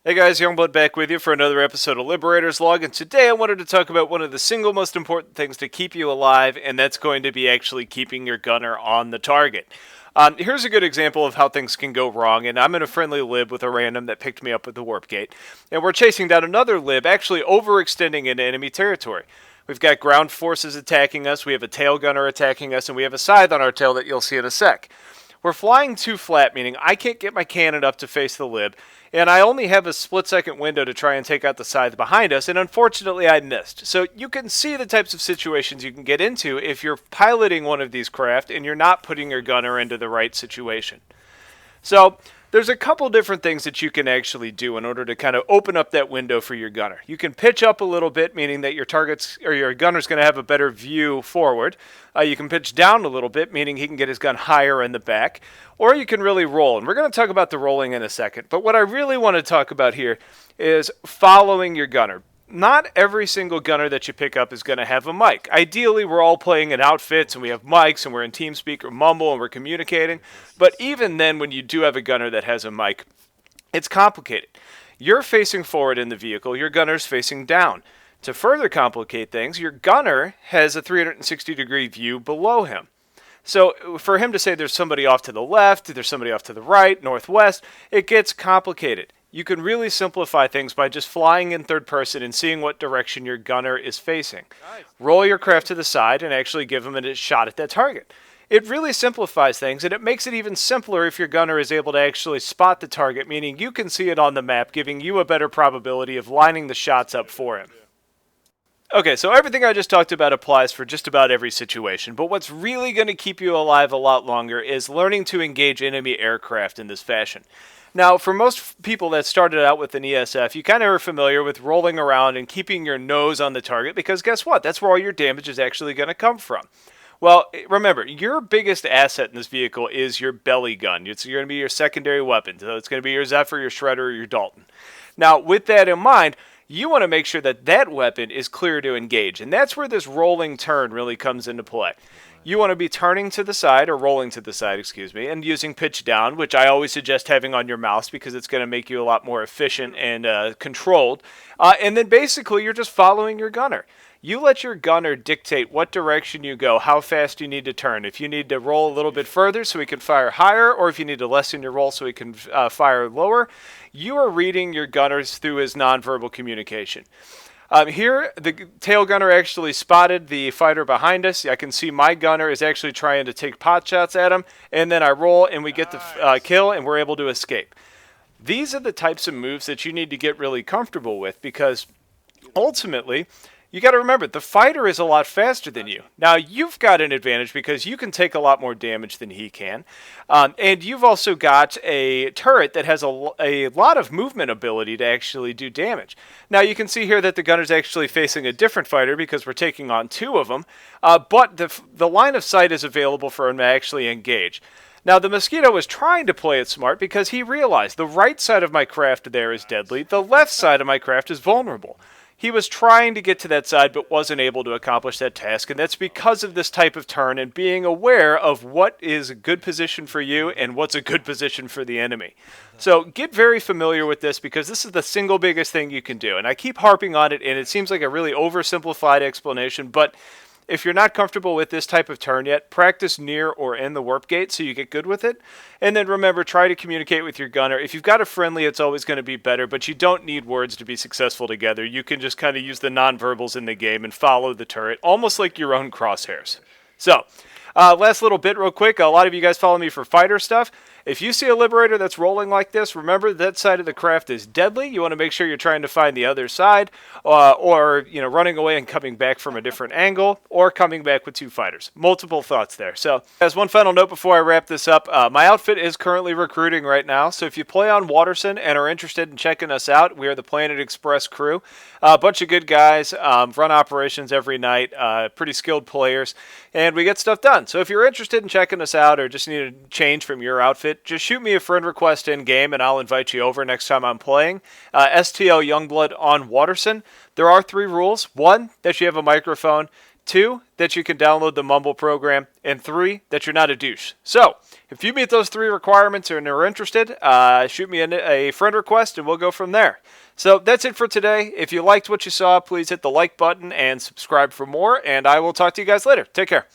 Hey guys, Youngblood back with you for another episode of Liberator's Log, and today I wanted to talk about one of the single most important things to keep you alive, and that's going to be actually keeping your gunner on the target. Here's a good example of how things can go wrong, and I'm in a friendly lib with a random that picked me up with the warp gate, and we're chasing down another lib, actually overextending into enemy territory. We've got ground forces attacking us, we have a tail gunner attacking us, and we have a scythe on our tail that you'll see in a sec. We're flying too flat, meaning I can't get my cannon up to face the lib, and I only have a split-second window to try and take out the scythe behind us, and unfortunately I missed. So you can see the types of situations you can get into if you're piloting one of these craft and you're not putting your gunner into the right situation. So there's a couple different things that you can actually do in order to kind of open up that window for your gunner. You can pitch up a little bit, meaning that your target's or your gunner's going to have a better view forward. You can pitch down a little bit, meaning he can get his gun higher in the back. Or you can really roll, and we're going to talk about the rolling in a second. But what I really want to talk about here is following your gunner. Not every single gunner that you pick up is going to have a mic. Ideally, we're all playing in outfits and we have mics and we're in TeamSpeak or Mumble and we're communicating. But even then, when you do have a gunner that has a mic, it's complicated. You're facing forward in the vehicle, your gunner's facing down. To further complicate things, your gunner has a 360-degree view below him. So for him to say there's somebody off to the left, there's somebody off to the right, northwest, it gets complicated. You can really simplify things by just flying in third person and seeing what direction your gunner is facing. Nice. Roll your craft to the side and actually give him a shot at that target. It really simplifies things, and it makes it even simpler if your gunner is able to actually spot the target, meaning you can see it on the map, giving you a better probability of lining the shots up for him. Okay, so everything I just talked about applies for just about every situation, but what's really going to keep you alive a lot longer is learning to engage enemy aircraft in this fashion. Now, for most people that started out with an ESF, you kind of are familiar with rolling around and keeping your nose on the target because guess what? That's where all your damage is actually going to come from. Well, remember, your biggest asset in this vehicle is your belly gun. It's going to be your secondary weapon. So it's going to be your Zephyr, your Shredder, or your Dalton. Now, with that in mind, you want to make sure that that weapon is clear to engage, and that's where this rolling turn really comes into play. You want to be turning to the side, or rolling to the side, excuse me, and using pitch down, which I always suggest having on your mouse because it's going to make you a lot more efficient and controlled. And then basically you're just following your gunner. You let your gunner dictate what direction you go, how fast you need to turn. If you need to roll a little bit further so he can fire higher, or if you need to lessen your roll so he can fire lower, you are reading your gunners through his nonverbal communication. Here, the tail gunner actually spotted the fighter behind us. I can see my gunner is actually trying to take pot shots at him, and then I roll and we get the kill and we're able to escape. These are the types of moves that you need to get really comfortable with because ultimately, you got to remember, the fighter is a lot faster than you. Now, you've got an advantage because you can take a lot more damage than he can. And you've also got a turret that has a lot of movement ability to actually do damage. Now, you can see here that the gunner's actually facing a different fighter because we're taking on two of them. But the line of sight is available for him to actually engage. Now, the Mosquito was trying to play it smart because he realized the right side of my craft there is deadly. The left side of my craft is vulnerable. He was trying to get to that side but wasn't able to accomplish that task, and that's because of this type of turn and being aware of what is a good position for you and what's a good position for the enemy. So get very familiar with this because this is the single biggest thing you can do, and I keep harping on it, and it seems like a really oversimplified explanation, but if you're not comfortable with this type of turn yet, practice near or in the warp gate so you get good with it. And then remember, try to communicate with your gunner. If you've got a friendly, it's always going to be better, but you don't need words to be successful together. You can just kind of use the nonverbals in the game and follow the turret, almost like your own crosshairs. So, last little bit real quick. A lot of you guys follow me for fighter stuff. If you see a Liberator that's rolling like this, remember that side of the craft is deadly. You want to make sure you're trying to find the other side, or running away and coming back from a different angle, or coming back with two fighters. Multiple thoughts there. So, as one final note before I wrap this up, my outfit is currently recruiting right now. So if you play on Waterson and are interested in checking us out, we are the Planet Express crew. A bunch of good guys, run operations every night, pretty skilled players, and we get stuff done. So if you're interested in checking us out or just need a change from your outfit, just shoot me a friend request in-game and I'll invite you over next time I'm playing. STLYoungblood on Waterson. There are 3 rules. 1, that you have a microphone. 2, that you can download the Mumble program, and 3, that you're not a douche. So, if you meet those 3 requirements and are interested, shoot me a friend request and we'll go from there. So that's it for today. If you liked what you saw, please hit the like button and subscribe for more, and I will talk to you guys later. Take care.